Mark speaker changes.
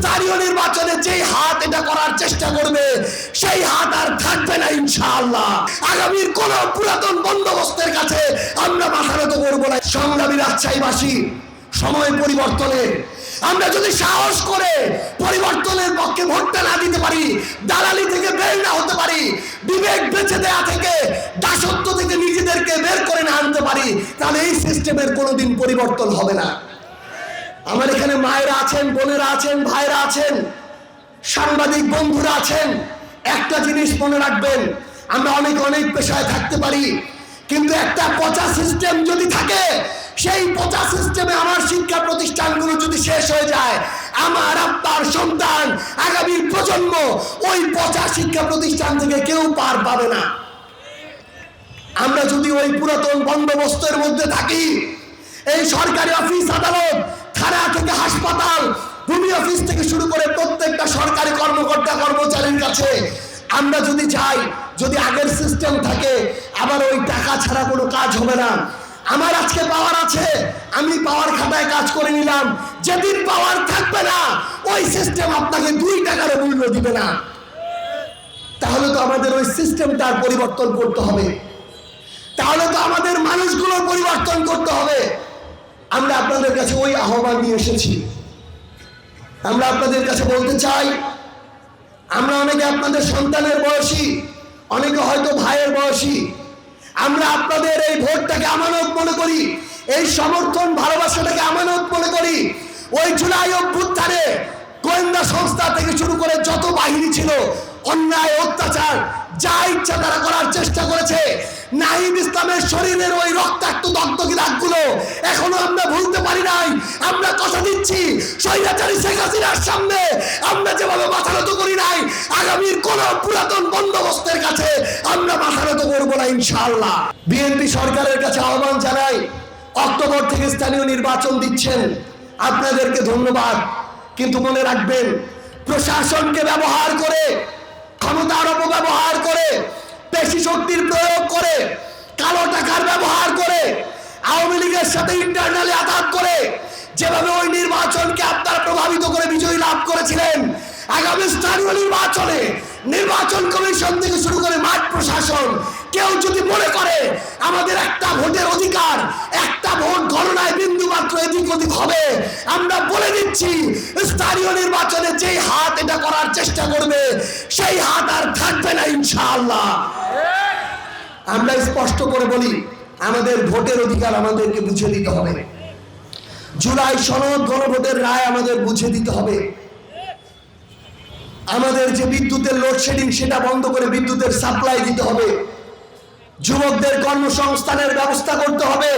Speaker 1: স্থানীয় নির্বাচনে যেই হাত এটা করার চেষ্টা করবে সেই হাত আর থাকবে না ইনশাআল্লাহ। আগামীর কোন পুরাতন বন্দোবস্তের কাছে আমরা মাথা নত করবো না। সংগ্রামী রাজশাহীবাসী, সময় পরিবর্তনের আমরা যদি সাহস করে পরিবর্তনের পক্ষে ভোটটা না দিতে পারি, দালালি থেকে বের না হতে পারি, বিবেক বেঁচে দেয়া থেকে, দাসত্ব থেকে নিজেদেরকে বের করে না আনতে পারি, তাহলে এই সিস্টেমের কোনোদিন পরিবর্তন হবে না। আমার এখানে মায়েরা আছেন, বোনেরা আছেন, ভাইরা আছেন, সাংবাদিক বন্ধুরা আছেন, একটা জিনিস মনে রাখবেন, আমরা অনেক পেশায় থাকতে পারি, কিন্তু একটা পচা সিস্টেম যদি থাকে, সেই পচা সিস্টেমে আমার শিক্ষা প্রতিষ্ঠানগুলো যদি শেষ হয়ে যায়, আমার আপনার সন্তান, আগামী প্রজন্ম ওই পচা শিক্ষা প্রতিষ্ঠান থেকে কেউ পার পাবে না। আমরা যদি ওই পুরাতন বন্দোবস্তের মধ্যে থাকি, এই সরকারি অফিস আদালত, থানা থেকে হাসপাতাল, ভূমি অফিস থেকে শুরু করে প্রত্যেকটা সরকারি কর্মকর্তা কর্মচারীর কাছে আমরা যদি যাই, যদি আগের সিস্টেম থাকে, আবার ওই টাকা ছাড়া কোনো কাজ হবে না। আমার আজকে পাওয়ার আছে, আমি পাওয়ার খাতায় কাজ করে নিলাম, যেদিন পাওয়ার থাকবে না ওই সিস্টেম আপনাকে 2 টাকার মূল্য দিবে না। তাহলে তো আমাদের ওই সিস্টেমটার পরিবর্তন করতে হবে, তাহলে তো আমাদের মানুষগুলোর পরিবর্তন করতে হবে। আমরা আপনাদের কাছে ওই আহ্বান নিয়ে এসেছি। আমরা আপনাদের কাছে বলতে চাই, আমরা অনেকে আপনাদের সন্তানের বয়সী, অনেকে হয়তো ভাইয়ের বয়সী, আমরা আপনাদের এই ভোটটাকে আমানত মনে করি, এই সমর্থন ভালোবাসাটাকে আমানত মনে করি। ওই জুলাই অভ্যুত্থানে গোয়েন্দা সংস্থা থেকে শুরু করে যত বাহিনী ছিল, অন্যায় অত্যাচার যা ইচ্ছা তারা করার চেষ্টা করেছে। নাহিদ ইসলামের শরীরের ওই রক্তাক্ত দগ্ধকি দাগগুলো এখনো আমরা ভুলতে পারি নাই। আমরা কথা দিচ্ছি, স্বৈরাচারী শেখ হাসিনার সামনে আমরা যেভাবে মাথা নত করি নাই, আগামীর কোন পুরাতন বন্দোবস্তের কাছে আমরা মাথা নত করবো না ইনশাআল্লাহ। বিএনপি সরকারের কাছে আহ্বান জানাই, অক্টোবর থেকে স্থানীয় নির্বাচন দিচ্ছেন, আপনাদেরকে ধন্যবাদ। কিন্তু মনে রাখবেন, প্রশাসনকে ব্যবহার করে, ক্ষমতার অপব্যবহার করে, পেশি শক্তির প্রয়োগ করে, কালো টাকার ব্যবহার করে, আওয়ামী লীগের সাথে ইন্টারনালি আঘাত করে যেভাবে ওই নির্বাচনকে আপনারা প্রভাবিত করে বিজয়ী লাভ করেছিলেন, আগামী স্থানীয় নির্বাচনে নির্বাচন কমিশন থেকে শুরু করে মাঠ প্রশাসন কেউ যদি মনে করে আমাদের একটা ভোটের অধিকার, একটা ভোট গণনায় বিন্দু মাত্র এদিক ওদিক হবে, আমরা বলে দিচ্ছি, স্থানীয় নির্বাচনে যেই হাত এটা করার চেষ্টা করবে সেই হাত আর থাকবে না ইনশাআল্লাহ। আমরা স্পষ্ট করে বলি, আমাদের ভোটের অধিকার আমাদেরকে বুঝে দিতে হবে। জুলাই সনদ গণভোটের রায় আমাদের বুঝে দিতে হবে। আমাদের যে বিদ্যুতের লোডশেডিং সেটা বন্ধ করে বিদ্যুতের সাপ্লাই দিতে হবে। যুবকদের কর্মসংস্থানের ব্যবস্থা করতে হবে।